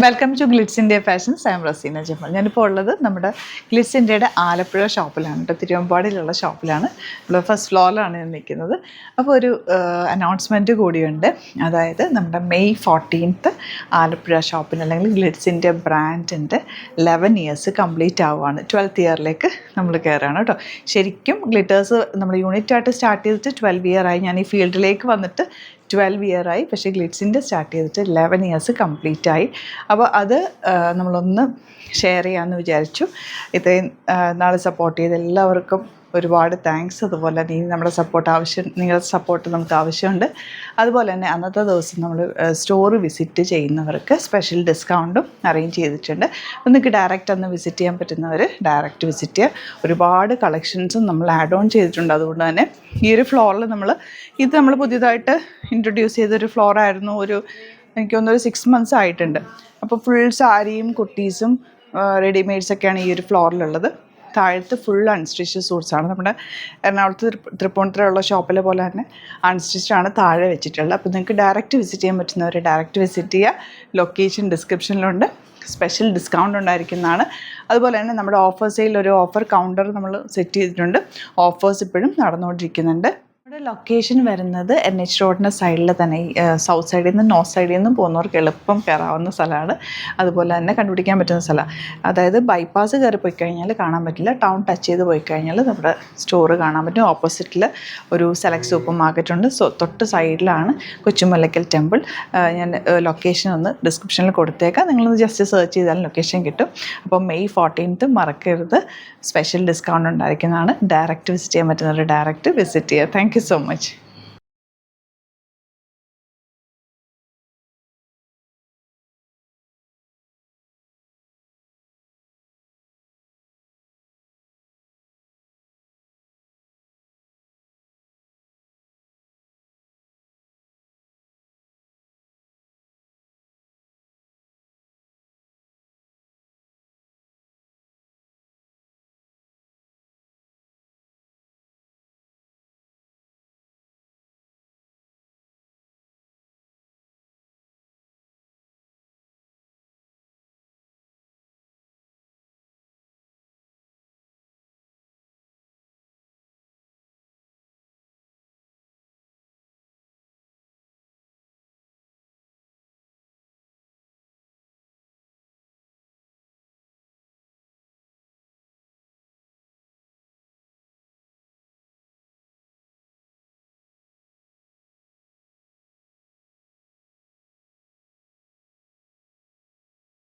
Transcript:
Welcome to Glitz India fashions. I am Raseena Jamal. ഞാനിപ്പോൾ ഉള്ളത് നമ്മുടെ ഗ്ലിറ്റ്സ് ഇന്ത്യയുടെ ആലപ്പുഴ ഷോപ്പിലാണ് കേട്ടോ, തിരുവമ്പാടിയിലുള്ള ഷോപ്പിലാണ്. ഇവിടെ ഫസ്റ്റ് ഫ്ലോറിലാണ് ഞാൻ നിൽക്കുന്നത്. അപ്പോൾ ഒരു അനൗൺസ്മെൻറ്റ് കൂടിയുണ്ട്. അതായത് നമ്മുടെ മെയ് 14 ആലപ്പുഴ ഷോപ്പിന് അല്ലെങ്കിൽ ഗ്ലിറ്റ്സ് ഇന്ത്യ ബ്രാൻഡിൻ്റെ 11 ഇയേഴ്സ് കംപ്ലീറ്റ് ആവുകയാണ്. 12th ഇയറിലേക്ക് നമ്മൾ കയറുകയാണ് കേട്ടോ. ശരിക്കും ഗ്ലിറ്റേഴ്സ് നമ്മൾ യൂണിറ്റായിട്ട് സ്റ്റാർട്ട് ചെയ്തിട്ട് 12 ഇയർ ആയി. ഞാൻ ഈ ഫീൽഡിലേക്ക് വന്നിട്ട് 12 ഇയർ ആയി. പക്ഷേ ഗ്ലിറ്റ്സിൻ്റെ സ്റ്റാർട്ട് ചെയ്തിട്ട് 11 ഇയേഴ്സ് കംപ്ലീറ്റ് ആയി. അപ്പോൾ അത് നമ്മളൊന്ന് ഷെയർ ചെയ്യാമെന്ന് വിചാരിച്ചു. ഇത്രയും നാളെ സപ്പോർട്ട് ചെയ്ത് എല്ലാവർക്കും ഒരുപാട് താങ്ക്സ്. അതുപോലെ തന്നെ നമ്മുടെ നിങ്ങളുടെ സപ്പോർട്ട് നമുക്ക് ആവശ്യമുണ്ട്. അതുപോലെ തന്നെ അന്നത്തെ ദിവസം നമ്മൾ സ്റ്റോർ വിസിറ്റ് ചെയ്യുന്നവർക്ക് സ്പെഷ്യൽ ഡിസ്കൗണ്ടും അറേഞ്ച് ചെയ്തിട്ടുണ്ട്. അപ്പോൾ നിങ്ങൾക്ക് ഡയറക്റ്റ് അന്ന് വിസിറ്റ് ചെയ്യാൻ പറ്റുന്നവർ ഡയറക്റ്റ് വിസിറ്റ് ചെയ്യുക. ഒരുപാട് കളക്ഷൻസും നമ്മൾ ആഡ് ഓൺ ചെയ്തിട്ടുണ്ട്. അതുകൊണ്ട് തന്നെ ഈ ഒരു ഫ്ലോറിൽ നമ്മൾ പുതിയതായിട്ട് ഇൻട്രൊഡ്യൂസ് ചെയ്തൊരു ഫ്ലോറായിരുന്നു. എനിക്ക് തോന്നുന്നു 6 months ആയിട്ടുണ്ട്. അപ്പോൾ ഫുൾ സാരിയും കുട്ടീസും റെഡിമെയ്ഡ്സൊക്കെയാണ് ഈ ഒരു ഫ്ലോറിലുള്ളത്. താഴത്ത് ഫുൾ അൺസ്റ്റിച്ച് സൂട്ട്സാണ്. നമ്മുടെ എറണാകുളത്ത് തൃപ്പൂണിത്തുറയുള്ള ഷോപ്പിലെ പോലെ തന്നെ അൺസ്റ്റിച്ചാണ് താഴെ വെച്ചിട്ടുള്ളത്. അപ്പോൾ നിങ്ങൾക്ക് ഡയറക്റ്റ് വിസിറ്റ് ചെയ്യാൻ പറ്റുന്നവർ ഡയറക്റ്റ് വിസിറ്റ് ചെയ്യുക. ലൊക്കേഷൻ ഡിസ്ക്രിപ്ഷനിലുണ്ട്. സ്പെഷ്യൽ ഡിസ്കൗണ്ട് ഉണ്ടായിരിക്കുന്നതാണ്. അതുപോലെ തന്നെ നമ്മുടെ ഓഫർ സെയിൽ ഒരു ഓഫർ കൗണ്ടർ നമ്മൾ സെറ്റ് ചെയ്തിട്ടുണ്ട്. ഓഫേഴ്സ് ഇപ്പോഴും നടന്നുകൊണ്ടിരിക്കുന്നുണ്ട്. നമ്മുടെ ലൊക്കേഷൻ വരുന്നത് NH റോഡിൻ്റെ സൈഡിൽ തന്നെ, സൗത്ത് സൈഡിൽ നിന്നും നോർത്ത് സൈഡിൽ നിന്നും പോകുന്നവർക്ക് എളുപ്പം കയറാവുന്ന സ്ഥലമാണ്. അതുപോലെ തന്നെ കണ്ടുപിടിക്കാൻ പറ്റുന്ന സ്ഥലമാണ്. അതായത് ബൈപ്പാസ് കയറി പോയി കഴിഞ്ഞാൽ കാണാൻ പറ്റില്ല. ടൗൺ ടച്ച് ചെയ്ത് പോയി കഴിഞ്ഞാൽ നമ്മുടെ സ്റ്റോറ് കാണാൻ പറ്റും. ഓപ്പോസിറ്റിൽ ഒരു സെലക്ട് സൂപ്പർ മാർക്കറ്റ് ഉണ്ട്. തൊട്ട് സൈഡിലാണ് കൊച്ചുമലക്കൽ ടെമ്പിൾ. ഞാൻ ലൊക്കേഷൻ ഒന്ന് ഡിസ്ക്രിപ്ഷനിൽ കൊടുത്തേക്കാം. നിങ്ങളൊന്ന് ജസ്റ്റ് സെർച്ച് ചെയ്താൽ ലൊക്കേഷൻ കിട്ടും. അപ്പോൾ മെയ് 14 മറക്കരുത്. സ്പെഷ്യൽ ഡിസ്കൗണ്ട് ഉണ്ടായിരിക്കുന്നതാണ്. ഡയറക്റ്റ് വിസിറ്റ് ചെയ്യാൻ പറ്റുന്നവർ ഡയറക്റ്റ് വിസിറ്റ് ചെയ്യുക. Thank you so much.